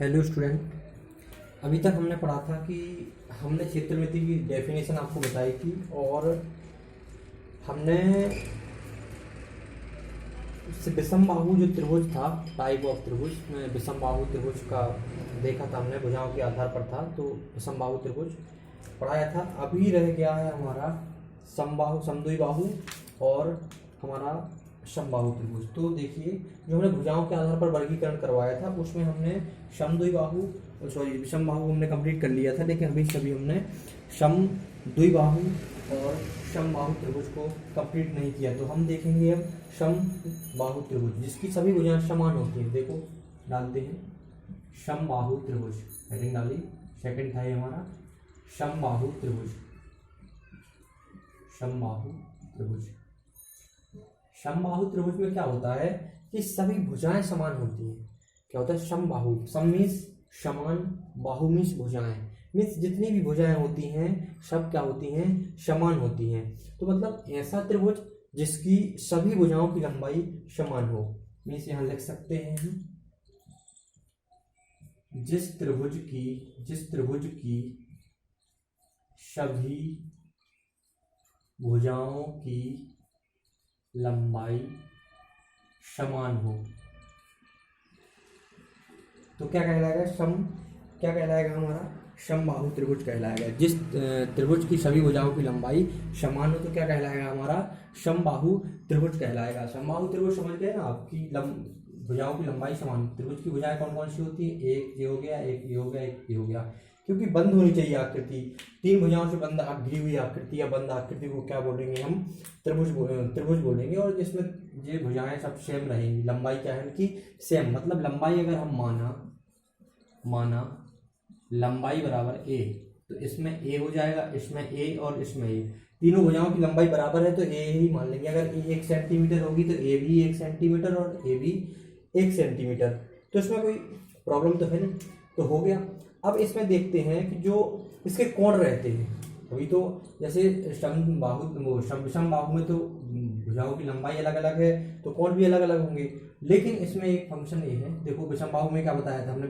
Hello student. अभी तक हमने पढ़ा था कि हमने क्षेत्रमिति की डेफिनेशन आपको बताई थी और हमने विषमबाहु जो त्रिभुज था, टाइप ऑफ त्रिभुज में विषमबाहु त्रिभुज का देखा था हमने, भुजाओं के आधार पर था तो विषमबाहु त्रिभुज पढ़ाया था। अभी रह गया है हमारा समबाहु समद्विबाहु और हमारा समबाहु त्रिभुज। तो देखिए, जो हमने भुजाओं के आधार पर वर्गीकरण करवाया था उसमें हमने समद्विबाहु विषमबाहु हमने कंप्लीट कर लिया था, लेकिन अभी हमने समद्विबाहु और समबाहु त्रिभुज को कंप्लीट नहीं किया। तो हम देखेंगे अब समबाहु त्रिभुज जिसकी सभी भुजाएं समान होती हैं। देखो डालते हैं समबाहु त्रिभुज, हेडिंग डाली, सेकंड था ये हमारा समबाहु त्रिभुज। समबाहु त्रिभुज, समबाहु त्रिभुज में क्या होता है कि सभी भुजाएं समान होती हैं। क्या होता है समबाहु, सम मीन्स समान, बाहु मीन्स भुजाएं, मीन्स जितनी भी भुजाएं होती हैं सब क्या होती हैं, समान होती हैं। तो मतलब ऐसा त्रिभुज जिसकी सभी भुजाओं की लंबाई समान हो। मीन्स यहां लिख सकते हैं हम, जिस त्रिभुज की सभी भुजाओं की लंबाई समान हो तो क्या कहलाएगा, क्या कहलाएगा हमारा समबाहु त्रिभुज कहलाएगा। जिस त्रिभुज की सभी भुजाओं की लंबाई समान हो तो क्या कहलाएगा, हमारा समबाहु त्रिभुज कहलाएगा। समबाहु त्रिभुज समझ गए ना, आपकी भुजाओं की लंबाई समान। त्रिभुज की भुजाएं कौन कौन सी होती है, एक ये हो गया, एक ये हो गया, एक ये हो गया, क्योंकि बंद होनी चाहिए आकृति। तीन भुजाओं से बंद घिरी हुई आकृति या बंद आकृति को क्या बोलेंगे हम, त्रिभुज बोलेंगे। और जिसमें ये भुजाएं सब सेम रहेंगी, लंबाई क्या है उनकी सेम। मतलब लंबाई अगर हम माना लंबाई बराबर ए, तो इसमें ए हो जाएगा, इसमें ए और इसमें ए, तीनों भुजाओं की लंबाई बराबर है तो ए ही मान लेंगे। अगर ए 1 सेंटीमीटर होगी तो ए भी 1 सेंटीमीटर और ए भी 1 सेंटीमीटर, तो इसमें कोई प्रॉब्लम तो है नहीं, तो हो गया। अब इसमें देखते हैं कि जो इसके कोण रहते हैं, अभी तो जैसे समबाहु में तो भुजाओं की लंबाई अलग अलग है तो कोण भी अलग अलग होंगे। लेकिन इसमें एक फंक्शन ये है, देखो विषमबाहु में क्या बताया था हमने,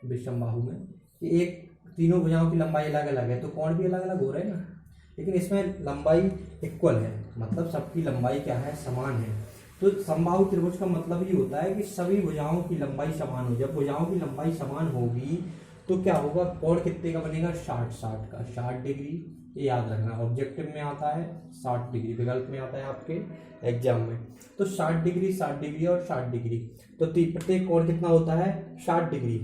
विषमबाहु में कि एक तीनों भुजाओं की लंबाई अलग अलग है तो कोण भी अलग अलग हो रहे हैं ना। लेकिन इसमें लंबाई इक्वल है, मतलब सबकी लंबाई क्या है, समान है। तो समबाहु त्रिभुज का मतलब ही होता है कि सभी भुजाओं की लंबाई समान हो। जब भुजाओं की लंबाई समान होगी तो क्या होगा, कोण कितने का बनेगा, 60 का, 60 डिग्री। ये याद रखना, ऑब्जेक्टिव में आता है 60 डिग्री, विकल्प में आता है आपके एग्जाम में। तो 60 डिग्री, 60 डिग्री और 60 डिग्री, तो प्रत्येक कोण कितना होता है, 60 डिग्री।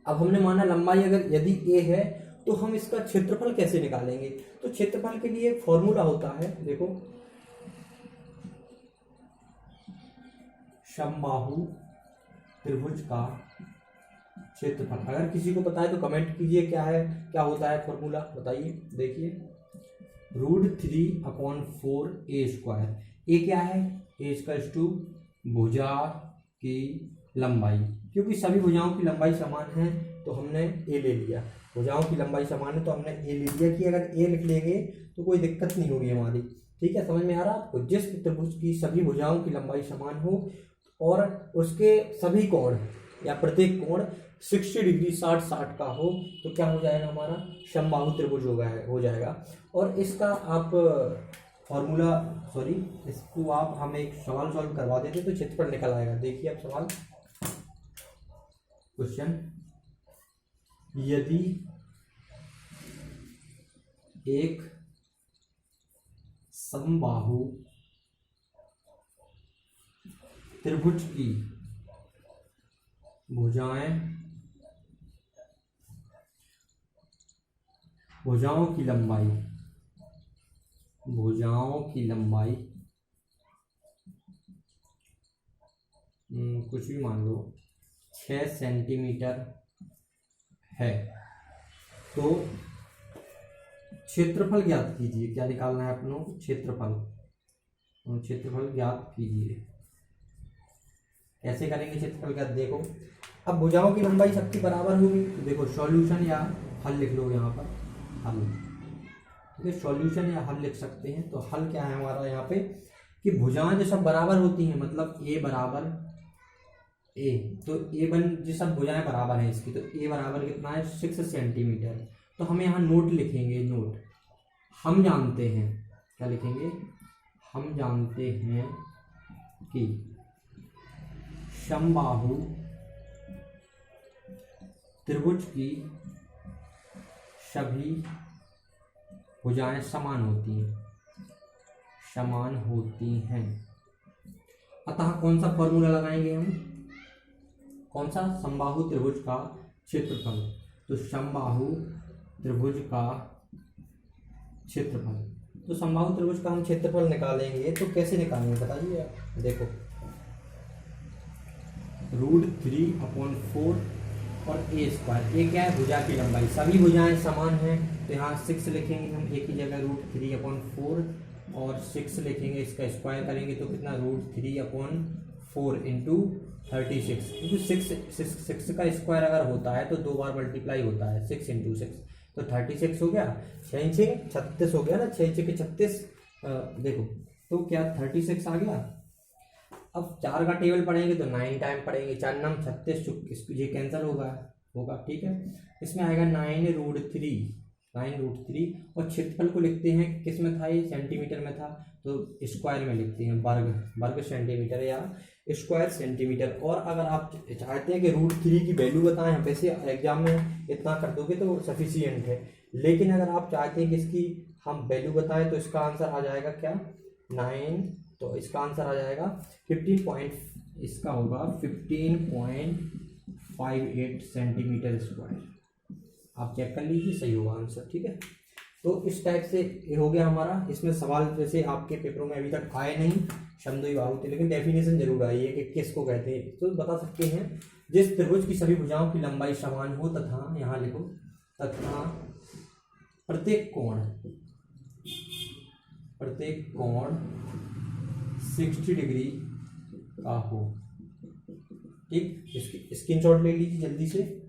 अब हमने माना लंबाई अगर यदि ए है तो हम इसका क्षेत्रफल कैसे निकालेंगे। तो क्षेत्रफल के लिए एक फॉर्मूला होता है, देखो समबाहु त्रिभुज का क्षेत्रफल। अगर किसी को पता है तो कमेंट कीजिए, क्या है, क्या होता है फॉर्मूला बताइए। देखिए √3/4 ए स्क्वायर। ए क्या है, ए इक्वल्स टू भुजा की लंबाई, क्योंकि सभी भुजाओं की लंबाई समान है तो हमने ए ले लिया। भुजाओं की लंबाई समान है तो हमने ए ले लिया कि अगर ए लिख लेंगे तो कोई दिक्कत नहीं होगी हमारी। ठीक है, समझ में आ रहा आपको। जिस त्रिभुज की सभी भुजाओं की लंबाई समान हो और उसके सभी कोण या प्रत्येक कोण 60 डिग्री 60 का हो तो क्या हो जाएगा, हमारा समबाहु त्रिभुज हो जाएगा। और इसका आप फॉर्मूला, इसको आप हमें एक सवाल सॉल्व करवा देते तो क्षेत्रफल निकल आएगा। देखिए अब सवाल, क्वेश्चन, यदि एक समबाहु त्रिभुज की भुजाओं की लंबाई कुछ भी मान लो 6 सेंटीमीटर है तो क्षेत्रफल ज्ञात कीजिए। क्या निकालना है अपनों को, क्षेत्रफल ज्ञात कीजिए। कैसे करेंगे क्षेत्रफल ज्ञात, देखो अब भुजाओं की लंबाई सबकी बराबर होगी तो देखो सॉल्यूशन या हल लिख लो, यहाँ पर हल, ठीक है, सॉल्यूशन या हल लिख सकते हैं। तो हल क्या है हमारा यहाँ पे कि भुजाएं जो सब बराबर होती हैं, मतलब ए बराबर ए, तो ए बन जो सब भुजाएं बराबर हैं इसकी, तो ए बराबर कितना है 6 सेंटीमीटर। तो हम यहाँ नोट लिखेंगे, नोट हम जानते हैं, क्या लिखेंगे, हम जानते हैं कि समबाहु त्रिभुज की सभी भुजाएं समान होती हैं, समान होती हैं। अतः कौन सा फॉर्मूला लगाएंगे हम, कौन सा, समबाहु त्रिभुज का क्षेत्रफल। तो समबाहु त्रिभुज का क्षेत्रफल, तो समबाहु त्रिभुज का हम क्षेत्रफल निकालेंगे, तो कैसे निकालेंगे बताइए आप। देखो √3/4 और a स्क्वायर, ए क्या है, भुजा की लंबाई, सभी भुजाएं समान हैं, तो यहाँ 6 लिखेंगे हम, एक ही जगह √3/4 और 6 लिखेंगे, इसका स्क्वायर करेंगे तो कितना, √3/4 इंटू 36, क्योंकि 6 का स्क्वायर अगर होता है तो 2 बार मल्टीप्लाई होता है, 6 इंटू 6 तो 36 हो गया, 6 36 हो गया ना, 6 36 देखो, तो क्या 36 आ गया। अब 4 का टेबल पढ़ेंगे तो 9 टाइम पढ़ेंगे, 4 9 36, ये कैंसिल होगा, ठीक है। इसमें आएगा 9√3 और क्षेत्रफल को लिखते हैं, किस में था ये, सेंटीमीटर में था, तो स्क्वायर में लिखते हैं, वर्ग सेंटीमीटर या स्क्वायर सेंटीमीटर। और अगर आप चाहते हैं कि √3 की वैल्यू बताएं, वैसे एग्जाम में इतना कर दोगे तो सफिशियंट है, लेकिन अगर आप चाहते हैं कि इसकी हम वैल्यू बताएं तो इसका आंसर आ जाएगा क्या, 9, तो इसका आंसर आ जाएगा 15 इसका होगा 15.58 सेंटीमीटर स्क्वायर। आप चेक कर लीजिए, सही होगा आंसर, ठीक है। तो इस टाइप से ये हो गया हमारा। इसमें सवाल जैसे आपके पेपरों में अभी तक आए नहीं समद्विबाहु थे, लेकिन डेफिनेशन जरूर आई है कि किसको कहते हैं, तो बता सकते हैं, जिस त्रिभुज की सभी भुजाओं की लंबाई समान हो तथा, यहाँ लिखो, तथा प्रत्येक कोण 60 डिग्री का हो, ठीक। इसकी स्क्रीनशॉट ले लीजिए, जल्दी से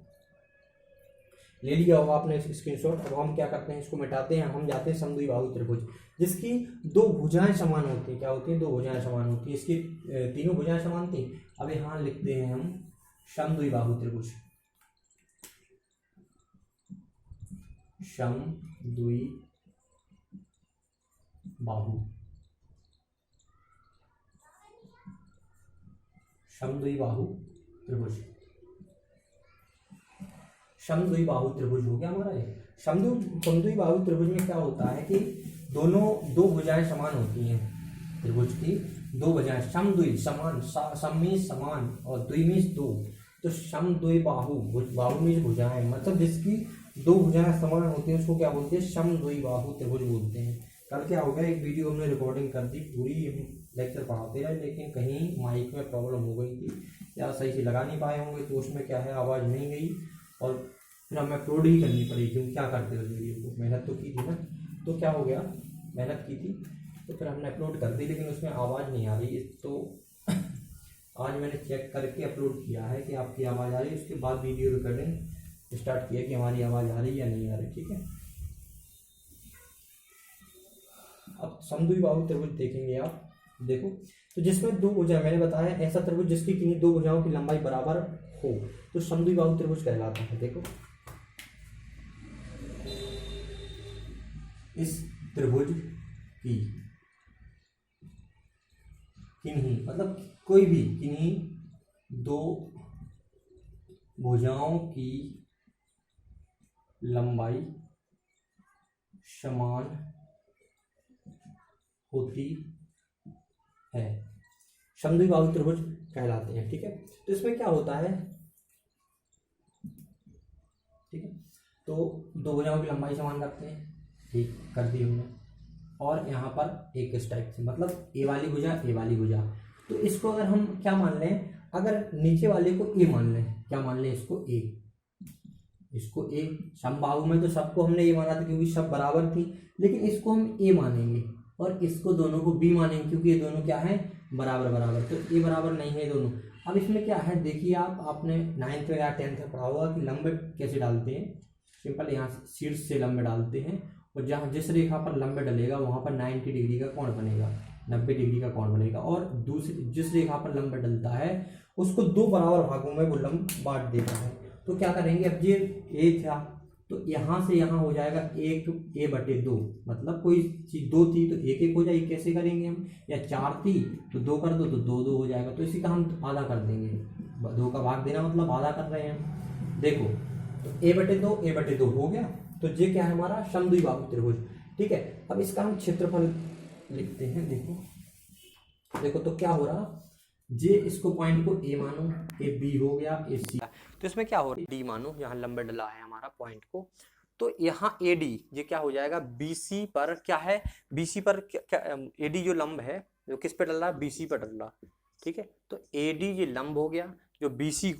ले लिया होगा आपने स्क्रीनशॉट। अब हम क्या करते हैं, इसको मिटाते हैं, हम जाते हैं समद्विबाहु त्रिभुज जिसकी 2 भुजाएं समान होती हैं, क्या होती है, 2 भुजाएं समान होती है, इसकी तीनों भुजाएं समान थी। अब यहाँ लिखते हैं हम समद्विबाहु त्रिभुज, समद्विबाहु त्रिभुज, समद्विबाहु त्रिभुज हो गया हमारा ये। समद्विबाहु त्रिभुज में क्या होता है कि दोनों 2 भुजाएं समान होती हैं, त्रिभुज की 2 भुजाएं, समद्वि समान, सम में समान और द्वि में 2, तो समद्विबाहु, बाहु में भुजाएं, मतलब जिसकी 2 भुजाएं समान होती हैं उसको क्या बोलते हैं, समद्विबाहु त्रिभुज बोलते हैं। कल क्या हो गया, एक वीडियो हमने रिकॉर्डिंग कर दी, पूरी लेक्चर पढ़ाते रहे, लेकिन कहीं माइक में प्रॉब्लम हो गई थी या सही से लगा नहीं पाए होंगे, तो उसमें क्या है, आवाज़ नहीं गई और फिर हमें अपलोड ही करनी पड़ी, क्योंकि क्या करते उस वीडियो को, मेहनत तो की थी ना, तो क्या हो गया, मेहनत की थी तो फिर हमने अपलोड कर दी, लेकिन उसमें आवाज़ नहीं आ रही। तो आज मैंने चेक करके अपलोड किया है कि आपकी आवाज़ आ रही है, उसके बाद वीडियो रिकॉर्डिंग स्टार्ट किया कि हमारी आवाज़ आ रही है या नहीं आ रही, ठीक है। अब समद्विबाहु त्रिभुज देखेंगे आप, देखो, तो जिसमें 2 भुजाएं, मैंने बताया ऐसा त्रिभुज जिसकी किन्हीं 2 भुजाओं की लंबाई बराबर हो तो समद्विबाहु त्रिभुज कहलाता है। देखो, इस त्रिभुज की किन्हीं, मतलब कोई भी किन्हीं 2 भुजाओं की लंबाई समान होती है, समद्विबाहु त्रिभुज कहलाते हैं, ठीक है। तो इसमें क्या होता है, ठीक है, तो 2 भुजाओं की लंबाई समान रखते हैं, ठीक कर दी हमने, और यहाँ पर एक इस टाइप से, मतलब ए वाली भुजा, तो इसको अगर हम क्या मान लें, अगर नीचे वाले को ए मान लें, क्या मान लें, इसको ए, समबाहु में तो सबको हमने ए माना था क्योंकि सब बराबर थी, लेकिन इसको हम ए मानेंगे और इसको दोनों को बी मानेंगे क्योंकि ये दोनों क्या है, बराबर, तो ए बराबर नहीं है दोनों। अब इसमें क्या है, देखिए आपने 9th या 10th में पढ़ा होगा कि लंबे कैसे डालते हैं, सिंपल यहाँ शीर्ष से लंबे डालते हैं, और जहाँ जिस रेखा पर लंबे डलेगा वहाँ पर 90 डिग्री का कोण बनेगा, 90 डिग्री का कोण बनेगा, और दूसरी जिस रेखा पर लंबे डलता है उसको दो बराबर भागों में वो लंब बांट देता है। तो क्या करेंगे, अब ये ए था तो यहाँ से यहाँ हो जाएगा एक ए बटे दो, मतलब कोई चीज दो थी तो एक एक हो जाएगी, कैसे करेंगे हम, या चार थी तो दो कर दो तो दो दो हो जाएगा, तो इसी का हम आधा कर देंगे, दो का भाग देना मतलब आधा कर रहे हैं हम। देखो तो ए बटे दो हो गया, तो ये क्या है हमारा समद्विबाहु त्रिभुज। ठीक है, अब इसका हम क्षेत्रफल लिखते हैं। देखो देखो तो क्या हो रहा, जे इसको पॉइंट को ए मानो, ए बी हो गया, ए सी, तो इसमें क्या हो रहा है डी मानो, यहाँ लंबे डला है हमारा पॉइंट को, तो यहाँ ए डी ये क्या हो जाएगा, बीसी पर क्या है, बीसी पर क्या ए डी जो लंब है जो किस पे डल रहा है, बीसी पर डल रहा। ठीक है, तो ए डी ये लंब हो गया जो बीसी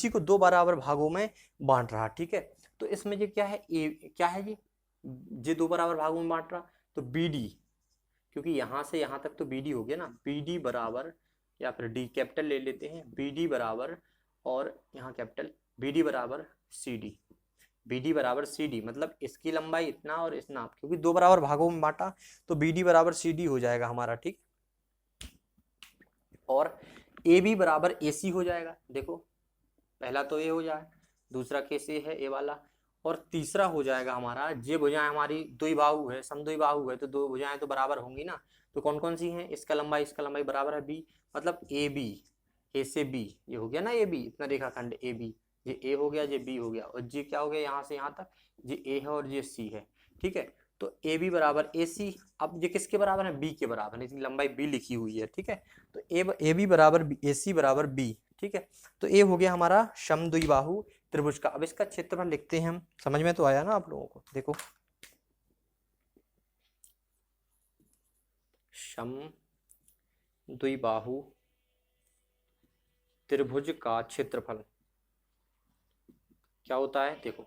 को दो बराबर भागों में बांट रहा। ठीक है, तो इसमें ये क्या है, ए क्या है ये दो बराबर भागों में बांट रहा, तो बी डी, क्योंकि यहाँ से यहाँ तक तो बी डी हो गया ना, बी डी बराबर, या फिर डी कैपिटल ले लेते हैं, बी डी बराबर, और यहाँ कैपिटल बी डी बराबर सी डी, बी डी बराबर सी डी, मतलब इसकी लंबाई इतना और इतना, क्योंकि दो बराबर भागों में बांटा तो बी डी बराबर सी डी हो जाएगा हमारा। ठीक, और ए बी बराबर ए सी हो जाएगा। देखो पहला तो ए हो जाए, दूसरा केस ए है ए वाला, और तीसरा हो जाएगा हमारा, जे भुजाएं हमारी द्विबाहु है, समद्विबाहु है, तो दो भुजाएं तो बराबर होंगी ना, तो कौन कौन सी हैं, इसका लंबाई बराबर है बी, मतलब ए बी, ए से बी, ये हो गया ना ए बी, इतना रेखाखंड ए बी, ये ए हो गया, ये बी हो गया, और जे क्या हो गया यहाँ से यहाँ तक, ये ए है और ये सी है। ठीक है, तो ए बी बराबर ए सी, अब ये किसके बराबर है, बी के बराबर है, इसकी लंबाई बी लिखी हुई है। ठीक है, तो ए बी बराबर ए सी बराबर बी। ठीक है, तो ए हो गया हमारा समद्विबाहु त्रिभुज का। अब इसका क्षेत्रफल लिखते हैं हम, समझ में तो आया ना आप लोगों को। देखो समद्विबाहु त्रिभुज का क्षेत्रफल क्या होता है, देखो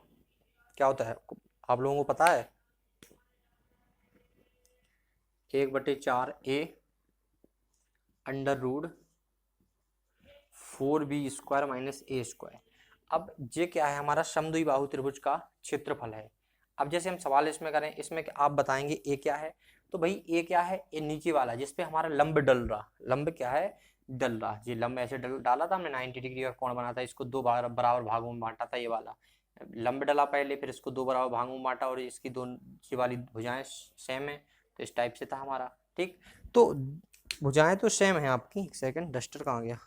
क्या होता है आप लोगों को पता है, 1/4 A under root 4b² minus A square. अब ये क्या है, हमारा समद्विबाहु त्रिभुज का क्षेत्रफल है। अब जैसे हम सवाल इसमें करें, इसमें आप बताएंगे ए क्या है, तो भाई ए क्या है, ए नीचे वाला जिसपे हमारा लंब डल रहा, लंब क्या है, डल रहा, ये लंब ऐसे डाला था हमने 90 डिग्री का कोण बना था, इसको दो बराबर भागों में बांटा था, ये वाला लंब डला पहले, फिर इसको दो बराबर भागों में बांटा, और इसकी दोनों ये वाली भुजाएं सेम है, तो इस टाइप से था हमारा। ठीक, तो भुजाएं तो सेम है आपकी, एक सेकंड डस्टर कहाँ गया,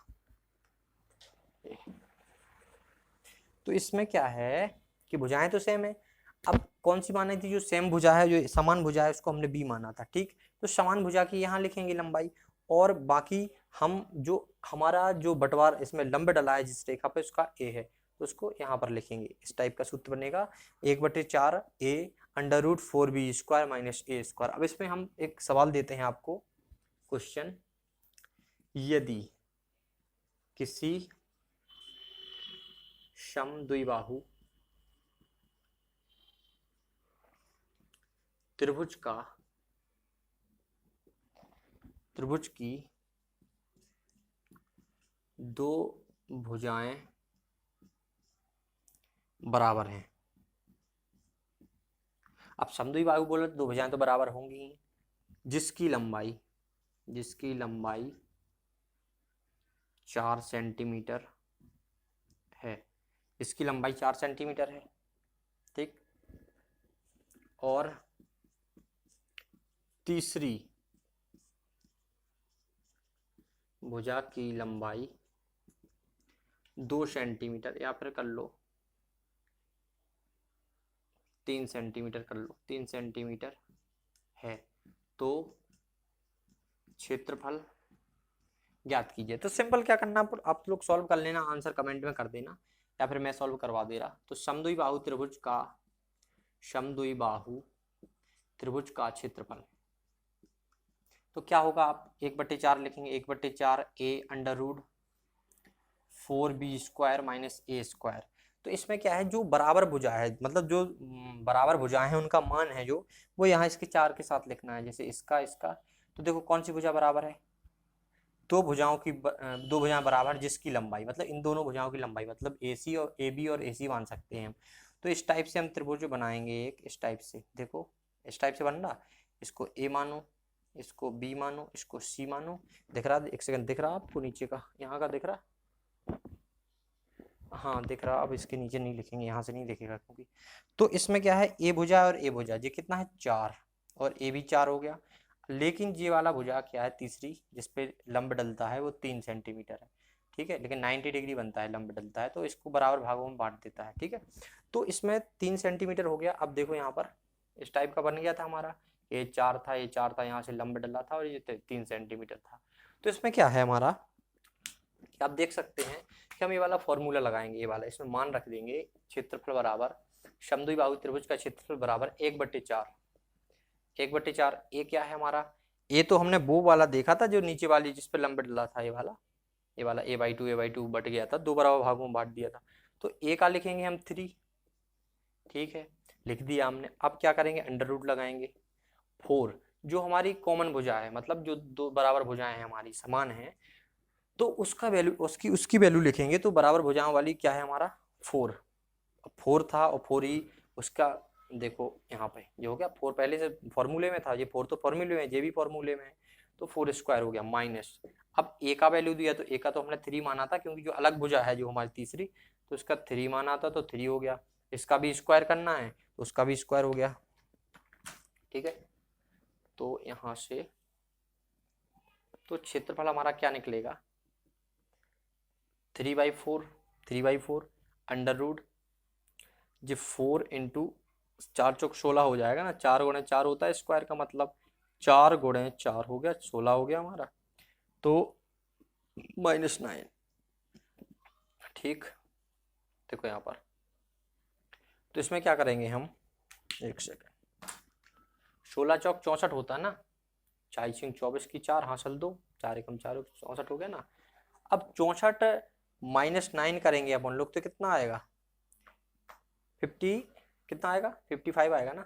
तो इसमें क्या है कि भुजाएं तो सेम है। अब कौन सी मानी थी, जो सेम भुजा है, जो समान भुजा है, उसको हमने बी माना था। ठीक, तो समान भुजा की यहाँ लिखेंगे लंबाई, और बाकी हम जो हमारा जो बंटवार इसमें लंब डला है जिस रेखा पे, उसका ए है, तो उसको यहाँ पर लिखेंगे, इस टाइप का सूत्र बनेगा, 1/4 A under root 4b² minus A square. अब इसमें हम एक सवाल देते हैं आपको, क्वेश्चन, यदि किसी समद्विबाहु त्रिभुज की दो भुजाएं बराबर हैं। अब समद्विबाहु बोले तो दो भुजाएं तो बराबर होंगी ही, जिसकी लंबाई 4 सेंटीमीटर है, इसकी लंबाई 4 सेंटीमीटर है। ठीक, और तीसरी भुजा की लंबाई 2 सेंटीमीटर, या फिर कर लो 3 सेंटीमीटर, कर लो 3 सेंटीमीटर है, तो क्षेत्रफल ज्ञात कीजिए। तो सिंपल क्या करना, आप लोग सॉल्व कर लेना, आंसर कमेंट में कर देना, या फिर मैं सॉल्व करवा दे रहा। तो समद्विबाहु त्रिभुज का क्षेत्रफल तो क्या होगा, आप 1/4 लिखेंगे, 1/4 A under root 4b² minus A square. तो इसमें क्या है, जो बराबर भुजा है, मतलब जो बराबर भुजाएं हैं उनका मान है जो, वो यहाँ इसके 4 के साथ लिखना है, जैसे इसका इसका। तो देखो कौन सी भुजा बराबर है, दो भुजाएं बराबर जिसकी लंबाई, मतलब इन दोनों भुजाओं की लंबाई, मतलब AC और AB और AC मान सकते हैं हम। तो इस टाइप से हम त्रिभुज बनाएंगे एक, इस टाइप से, देखो इस टाइप से बन रहा, इसको A मानो, इसको B मानो, इसको C मानो, दिख रहा, एक सेकंड दिख रहा आपको नीचे का, यहाँ का दिख रहा, हाँ दिख रहा, अब इसके नीचे नहीं लिखेंगे, यहाँ से नहीं दिखेगा क्योंकि, तो इसमें क्या है, ए भुजा और ए भुजा, ये कितना है 4, और ए भी 4 हो गया। लेकिन ये वाला भुजा क्या है तीसरी, जिसपे लंब डलता है वो 3 सेंटीमीटर है, ठीक है, लेकिन 90 डिग्री बनता है, लंब डलता है, तो इसको बराबर भागों में बांट देता है, ठीक है। तो इसमें 3 सेंटीमीटर हो गया। अब देखो यहाँ पर इस टाइप का बन गया था हमारा, ये 4 था, ये 4 था, यहाँ से लंब डला था, और ये 3 सेंटीमीटर था। तो इसमें क्या है हमारा, कि आप देख सकते हैं कि हम ये वाला फॉर्मूला लगाएंगे, ये वाला, इसमें मान रख देंगे क्षेत्रफल बराबर समद्विबाहु त्रिभुज का क्षेत्रफल बराबर 1/4। 1/4 ए क्या है हमारा, ए तो हमने वो वाला देखा था जो नीचे वाली जिस पे लंब डला था, ये वाला a/2 बट गया था, 2 बराबर भागों में बांट दिया था। तो ए का लिखेंगे हम 3, ठीक है, लिख दिया हमने। अब क्या करेंगे, अंडर रूट लगाएंगे। 4 जो हमारी कॉमन भुजा है, मतलब जो 2 बराबर भुजाएं हैं हमारी समान है, तो उसका वैल्यू, उसकी वैल्यू लिखेंगे। तो बराबर भुजाओं वाली क्या है हमारा 4, 4 था, और 4 ही उसका, देखो यहाँ पे ये हो गया 4, पहले से फॉर्मूले में था, ये 4 तो फॉर्मूले में, ये भी फॉर्मूले में है, तो 4 स्क्वायर हो गया माइनस। अब ए का वैल्यू दिया, तो ए का तो हमने 3 माना था, क्योंकि जो अलग भुजा है जो हमारी तीसरी, तो इसका 3 माना था, तो 3 हो गया। इसका भी स्क्वायर करना है, तो उसका भी स्क्वायर हो गया, ठीक है। तो यहाँ से तो क्षेत्रफल हमारा क्या निकलेगा, 3/4 अंडर रूट, जो 4 इंटू 4 चौक 16 हो जाएगा ना, 4 गुणे 4 होता है स्क्वायर का मतलब, 4 गुणे 4 हो गया 16 हो गया हमारा, तो -9, ठीक। देखो यहाँ पर, तो इसमें क्या करेंगे हम, एक सेकंड, 16 चौक 64 होता है ना, 4 24 की 4 हासिल 2, 4 एकम 4 64 हो गया ना। अब 64 -9 करेंगे अपन लोग, तो कितना आएगा 50, कितना आएगा 55 आएगा ना।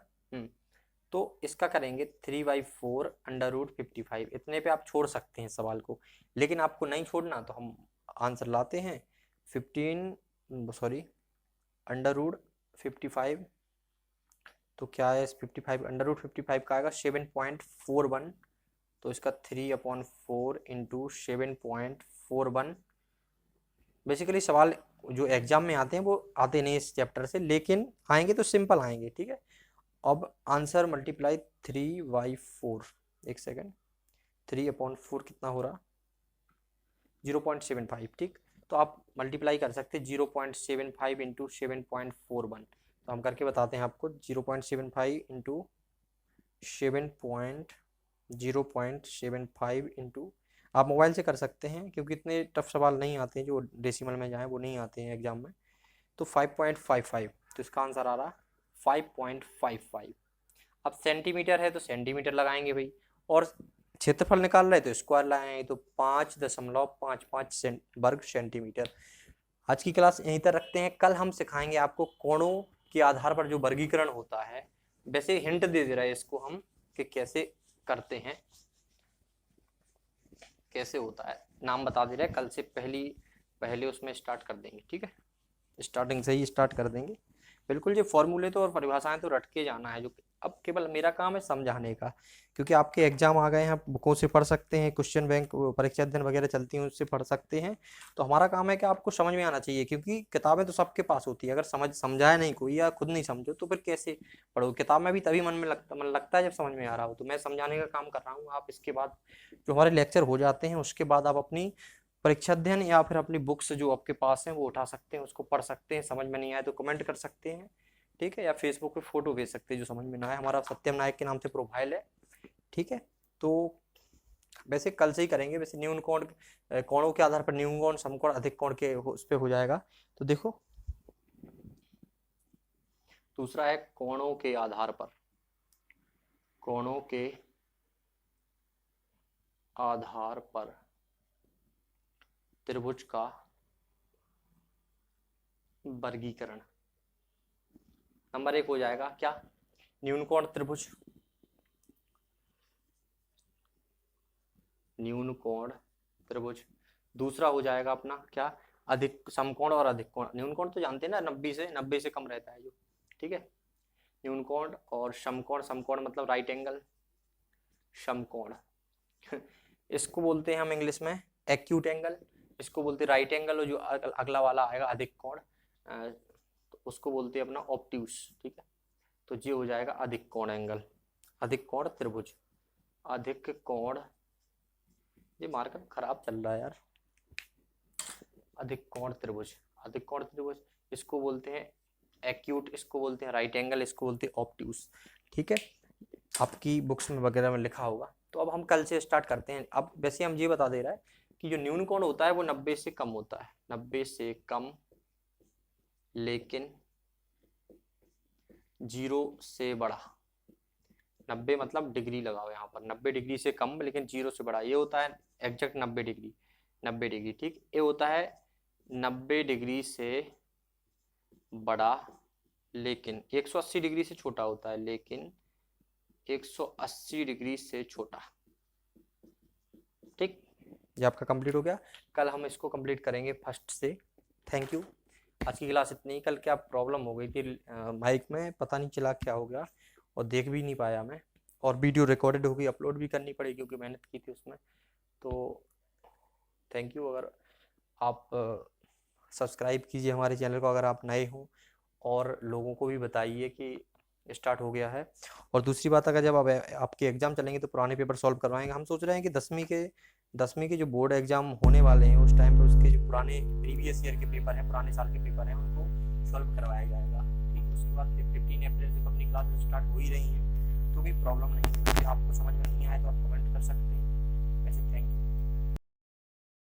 तो इसका करेंगे 3/4 अंडर रूट 55, इतने पे आप छोड़ सकते हैं सवाल को, लेकिन आपको नहीं छोड़ना तो हम आंसर लाते हैं अंडर रूट 55, तो क्या है 55 अंडर रूट 55 का आएगा 7.41, तो इसका 3/4 इंटू 7.41। बेसिकली सवाल जो एग्जाम में आते हैं वो आते नहीं इस चैप्टर से, लेकिन आएंगे तो सिंपल आएंगे, ठीक है। अब आंसर मल्टीप्लाई 3/4, एक सेकेंड, 3/4 कितना हो रहा 0.75, ठीक। तो आप मल्टीप्लाई कर सकते हैं 0.75 इंटू 7.41, तो हम करके बताते हैं आपको, 0.75 इंटू 0.75 इंटू, आप मोबाइल से कर सकते हैं क्योंकि इतने टफ सवाल नहीं आते हैं जो डेसिमल में जाएँ, वो नहीं आते हैं एग्जाम में। तो 5.55, तो इसका आंसर आ रहा 5.55। अब सेंटीमीटर है तो सेंटीमीटर लगाएंगे भाई, और क्षेत्रफल निकाल रहे तो स्क्वायर लगाएंगे, तो 5.55 वर्ग सेंटीमीटर। आज की क्लास यहीं तक रखते हैं, कल हम सिखाएंगे आपको कोणों के आधार पर जो वर्गीकरण होता है, वैसे हिंट दे रहे हैं इसको हम कि कैसे करते हैं, कैसे होता है, नाम बता दे रहे हैं, कल से पहले उसमें स्टार्ट कर देंगे, ठीक है, स्टार्टिंग से ही स्टार्ट कर देंगे। बिल्कुल, ये फॉर्मूले तो और परिभाषाएं तो रट के जाना है, जो अब केवल मेरा काम है समझाने का, क्योंकि आपके एग्जाम आ गए हैं, आप बुकों से पढ़ सकते हैं, क्वेश्चन बैंक परीक्षा अध्ययन वगैरह चलती हैं उससे पढ़ सकते हैं। तो हमारा काम है कि आपको समझ में आना चाहिए, क्योंकि किताबें तो सबके पास होती है, अगर समझाया नहीं कोई या खुद नहीं समझो तो फिर कैसे पढ़ो। किताब में भी तभी मन लगता है जब समझ में आ रहा हो, तो मैं समझाने का काम कर रहा हूँ। आप इसके बाद जो हमारे लेक्चर हो जाते हैं उसके बाद आप अपनी परीक्षा अध्ययन या फिर अपनी बुक्स जो आपके पास हैं वो उठा सकते हैं, उसको पढ़ सकते हैं, समझ में नहीं आए तो कमेंट कर सकते हैं, ठीक है, या फेसबुक पे फोटो भेज सकते हैं जो समझ में ना आए, हमारा सत्यम नायक के नाम से प्रोफाइल है, ठीक है। तो वैसे कल से ही करेंगे, वैसे न्यून कोण, कोणों के आधार पर न्यून कोण समकोण अधिक कोण के उस पर हो जाएगा। तो देखो दूसरा है कोणों के आधार पर, कोणों के आधार पर त्रिभुज का वर्गीकरण। नंबर 1 हो जाएगा क्या, न्यून कोण त्रिभुज, न्यून कोण त्रिभुज। दूसरा हो जाएगा अपना क्या, अधिक समकोण और अधिक कोण। न्यून कोण तो जानते हैं ना, 90 से कम रहता है जो, ठीक है। न्यून कोण और समकोण, समकोण मतलब राइट एंगल समकोण इसको बोलते हैं हम इंग्लिश में एक्यूट एंगल, इसको बोलते हैं राइट एंगल, और जो अगला वाला आएगा अधिक कोण, तो उसको बोलते हैं अपना ऑब्ट्यूस। ठीक है, तो ये हो जाएगा अधिक कोण एंगल, अधिक कोण त्रिभुज, अधिक कोण, ये मार्कर खराब चल रहा है यार, अधिक कोण त्रिभुज, अधिक कोण त्रिभुज, इसको बोलते हैं एक्यूट, इसको बोलते हैं राइट एंगल, इसको बोलते हैं ऑब्ट्यूस। ठीक है, आपकी बुक्स में वगैरह में लिखा होगा। तो अब हम कल से स्टार्ट करते हैं। अब वैसे हम ये बता दे रहा है कि जो न्यून कोण होता है वो 90 से कम होता है, 90 से कम, लेकिन 0 से बड़ा। 90 मतलब डिग्री लगाओ यहाँ पर, 90 डिग्री से कम लेकिन 0 से बड़ा, ये होता है एग्जैक्ट 90 डिग्री, 90 डिग्री। ठीक, ये होता है 90 डिग्री से बड़ा लेकिन 180 डिग्री से छोटा होता है, लेकिन 180 डिग्री से छोटा। ठीक, ये आपका कंप्लीट हो गया। कल हम इसको कंप्लीट करेंगे फर्स्ट से। Thank you. आज की क्लास इतनी ही। कल क्या प्रॉब्लम हो गई थी माइक में, पता नहीं चला क्या हो गया, और देख भी नहीं पाया मैं, और वीडियो रिकॉर्डेड होगी, अपलोड भी करनी पड़ेगी क्योंकि मेहनत की थी उसमें। तो थैंक यू। अगर आप सब्सक्राइब कीजिए हमारे चैनल को अगर आप नए हों, और लोगों को भी बताइए कि स्टार्ट हो गया है। और दूसरी बात, अगर जब आपके एग्जाम चलेंगे तो पुराने पेपर सॉल्व करवाएंगे। हम सोच रहे हैं कि 10वीं के जो बोर्ड एग्जाम होने वाले हैं उस टाइम पर उसके जो पुराने प्रीवियस ईयर के पेपर हैं, पुराने साल के पेपर हैं, उनको सॉल्व करवाया जाएगा। ठीक है, उसके बाद 15 अप्रैल से अपनी क्लास स्टार्ट हो ही रही है, तो भी प्रॉब्लम नहीं है। आपको समझ में नहीं आए तो आप कमेंट कर सकते हैं। वैसे थैंक यू।